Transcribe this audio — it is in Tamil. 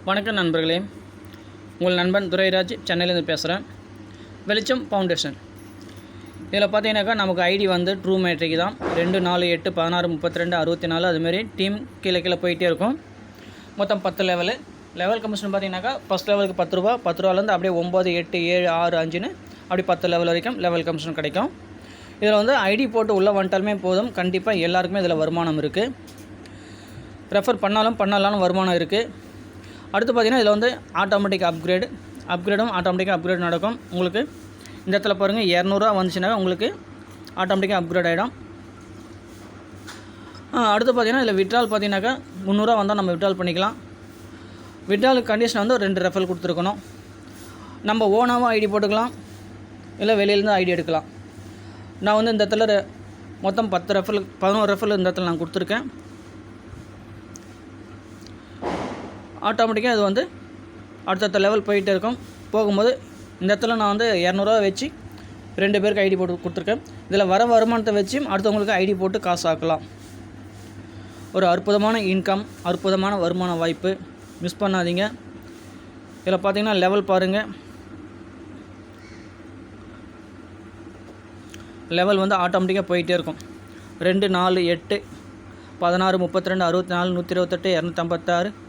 வணக்கம் நண்பர்களே, உங்கள் நண்பன் துரைராஜ் சென்னையிலேருந்து பேசுகிறேன். வெளிச்சம் ஃபவுண்டேஷன் இதில் பார்த்தீங்கன்னாக்கா நமக்கு ஐடி வந்து ட்ரூ மேட்ரிக் தான். 2 4 8 16 32 64 அதுமாரி டீம் கீழே போயிட்டே இருக்கும். மொத்தம் 10 லெவல் கமிஷன் பார்த்தீங்கன்னாக்கா ஃபஸ்ட் லெவலுக்கு 10 ரூபா, 10 ரூபாலேருந்து அப்படியே 9 8 7 6 5ன்னு அப்படி 10 லெவல் வரைக்கும் லெவல் கமிஷன் கிடைக்கும். இதில் வந்து ஐடி போட்டு உள்ளே வந்துட்டாலுமே போதும், கண்டிப்பாக எல்லாருக்குமே இதில் வருமானம் இருக்குது. ரெஃபர் பண்ணாலும் வருமானம் இருக்குது. அடுத்து பார்த்திங்கன்னா இதில் வந்து ஆட்டோமேட்டிக் அப்கிரேடும் ஆட்டோமேட்டிக்காக அப்கிரேட் நடக்கும். உங்களுக்கு இந்த இடத்துல பாருங்கள் 200 வந்துச்சுன்னா உங்களுக்கு ஆட்டோமேட்டிக்காக அப்கிரேட் ஆகிடும். அடுத்து பார்த்திங்கன்னா இதில் விட்ரால் பார்த்திங்கனாக்கா 300 வந்தால் நம்ம விட்ரால் பண்ணிக்கலாம். விட்ரால் கண்டிஷன் வந்து 2 ரெஃபர் கொடுத்துருக்கணும். நம்ம ஓனாகவும் ஐடி போட்டுக்கலாம், இல்லை வெளியிலேருந்து ஐடி எடுக்கலாம். நான் வந்து இந்த இடத்துல மொத்தம் 11 ரெஃபர் இந்த இடத்துல நான் கொடுத்துருக்கேன். ஆட்டோமேட்டிக்காக இது வந்து அடுத்தடுத்த லெவல் போயிட்டே இருக்கும். போகும்போது இந்த இடத்துல நான் வந்து 200 வச்சு 2 பேருக்கு ஐடி போட்டு கொடுத்துருக்கேன். இதில் வர வருமானத்தை வச்சு அடுத்தவங்களுக்கு ஐடி போட்டு காசு ஆக்கலாம். ஒரு அற்புதமான இன்கம், அற்புதமான வருமான வாய்ப்பு, மிஸ் பண்ணாதீங்க. இதில் பார்த்தீங்கன்னா லெவல் பாருங்கள், லெவல் வந்து ஆட்டோமேட்டிக்காக போயிட்டே இருக்கும். 2 4 8 16 32 64 128 256